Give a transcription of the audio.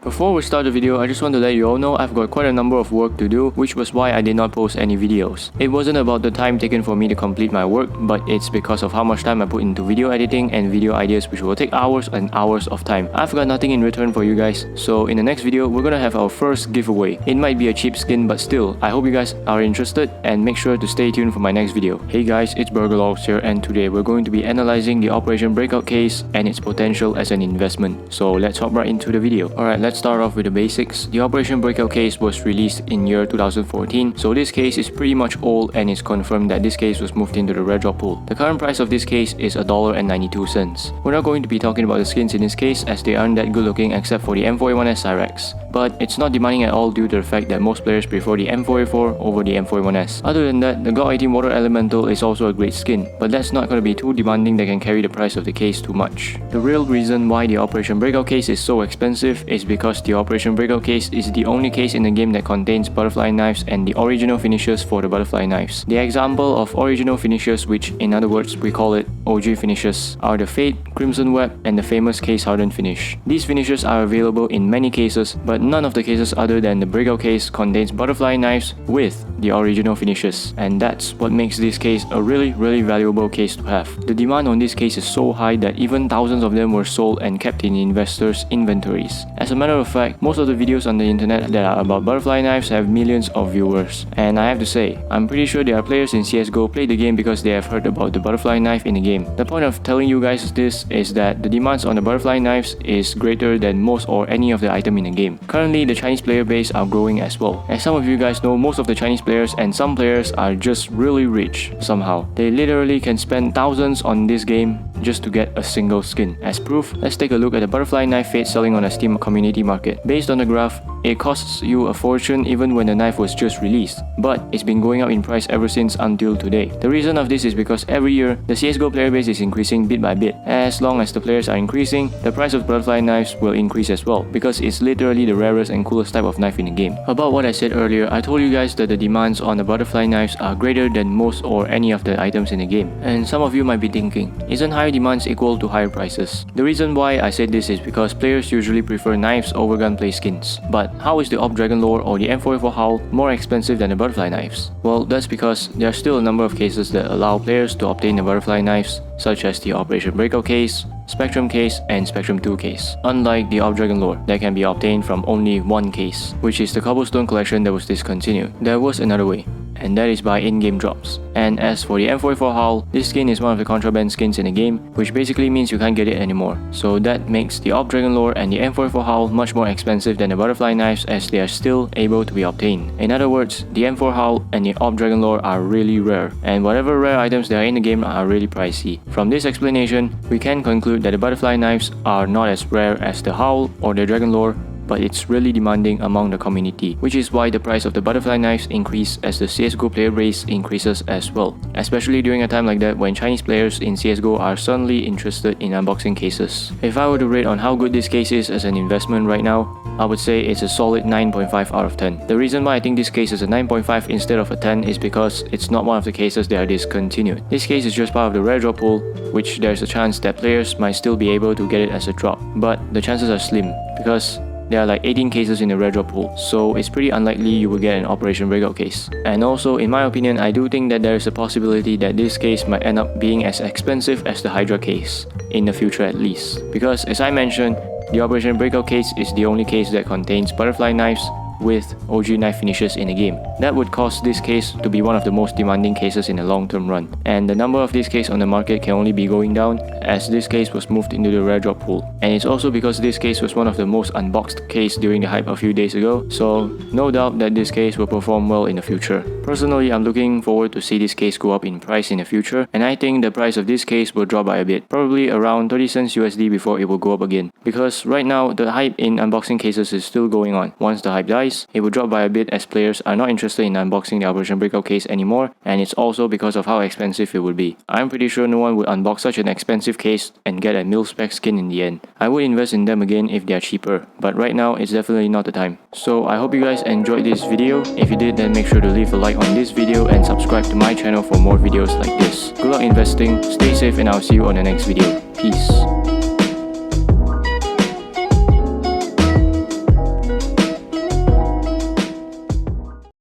Before we start the video, I just want to let you all know I've got quite a number of work to do, which was why I did not post any videos. It wasn't about the time taken for me to complete my work, but it's because of how much time I put into video editing and video ideas, which will take hours and hours of time. I've got nothing in return for you guys, so in the next video, we're gonna have our first giveaway. It might be a cheap skin, but still, I hope you guys are interested and make sure to stay tuned for my next video. Hey guys, it's BuRGeRLoLss here, and today we're going to be analyzing the Operation Breakout case and its potential as an investment. So let's hop right into the video. Alright, let's start off with the basics. The Operation Breakout case was released in year 2014, so this case is pretty much old and it's confirmed that this case was moved into the red drop pool. The current price of this case is $1.92. We're not going to be talking about the skins in this case as they aren't that good looking except for the M4A1S Cyrex. But it's not demanding at all due to the fact that most players prefer the M4A4 over the M4A1S. Other than that, the Glock 18 Water Elemental is also a great skin, but that's not going to be too demanding that can carry the price of the case too much. The real reason why the Operation Breakout case is so expensive is because the Operation Breakout case is the only case in the game that contains butterfly knives and the original finishes for the butterfly knives. The example of original finishes, which in other words we call it OG finishes, are the Fade, Crimson Web, and the famous case hardened finish. These finishes are available in many cases, but none of the cases other than the Breakout case contains butterfly knives with the original finishes, and that's what makes this case a really valuable case to have. The demand on this case is so high that even thousands of them were sold and kept in investors' inventories. As a matter of fact, most of the videos on the internet that are about butterfly knives have millions of viewers, and I have to say, I'm pretty sure there are players in CSGO play the game because they have heard about the butterfly knife in the game. The point of telling you guys this is that the demands on the butterfly knives is greater than most or any of the item in the game. Currently, the Chinese player base are growing as well. As some of you guys know, most of the Chinese players and some players are just really rich somehow. They literally can spend thousands on this game just to get a single skin. As proof, let's take a look at the butterfly knife Fade selling on a Steam community market. Based on the graph, it costs you a fortune even when the knife was just released, but it's been going up in price ever since until today. The reason of this is because every year, the CSGO player base is increasing bit by bit. As long as the players are increasing, the price of butterfly knives will increase as well, because it's literally the rarest and coolest type of knife in the game. About what I said earlier, I told you guys that the demands on the butterfly knives are greater than most or any of the items in the game. And some of you might be thinking, isn't higher demands equal to higher prices? The reason why I said this is because players usually prefer knives over gunplay skins. But how is the BuRGeRLoLss or the M4A4 Howl more expensive than the butterfly knives? Well, that's because there are still a number of cases that allow players to obtain the butterfly knives, such as the Operation Breakout case, Spectrum case, and Spectrum 2 case, unlike the BuRGeRLoLss that can be obtained from only one case, which is the Cobblestone collection that was discontinued. There was another way, and that is by in-game drops. And as for the M4A4 Howl, this skin is one of the contraband skins in the game, which basically means you can't get it anymore. So that makes the BuRGeRLoLss and the M4A4 Howl much more expensive than the butterfly knives as they are still able to be obtained. In other words, the M4 Howl and the BuRGeRLoLss are really rare, and whatever rare items there are in the game are really pricey. From this explanation, we can conclude that the butterfly knives are not as rare as the Howl or the BuRGeRLoLss, but it's really demanding among the community, which is why the price of the butterfly knives increase as the CSGO player base increases as well, especially during a time like that when Chinese players in CSGO are suddenly interested in unboxing cases. If I were to rate on how good this case is as an investment right now, I would say it's a solid 9.5 out of 10. The reason why I think this case is a 9.5 instead of a 10 is because it's not one of the cases that are discontinued. This case is just part of the rare drop pool, which there's a chance that players might still be able to get it as a drop, but the chances are slim because there are like 18 cases in the red drop pool, so it's pretty unlikely you will get an Operation Breakout case. And also, in my opinion, I do think that there is a possibility that this case might end up being as expensive as the Hydra case, in the future at least. Because as I mentioned, the Operation Breakout case is the only case that contains butterfly knives with OG knife finishes in the game. That would cause this case to be one of the most demanding cases in the long-term run, and the number of this case on the market can only be going down as this case was moved into the rare drop pool. And it's also because this case was one of the most unboxed case during the hype a few days ago, so no doubt that this case will perform well in the future. Personally, I'm looking forward to see this case go up in price in the future, and I think the price of this case will drop by a bit, probably around 30 cents USD before it will go up again. Because right now, the hype in unboxing cases is still going on. Once the hype dies, it will drop by a bit as players are not interested in unboxing the Operation Breakout case anymore, and it's also because of how expensive it would be. I'm pretty sure no one would unbox such an expensive case and get a mil-spec skin in the end. I would invest in them again if they are cheaper, but right now it's definitely not the time. So I hope you guys enjoyed this video. If you did, then make sure to leave a like on this video and subscribe to my channel for more videos like this. Good luck investing, stay safe, and I'll see you on the next video. Peace.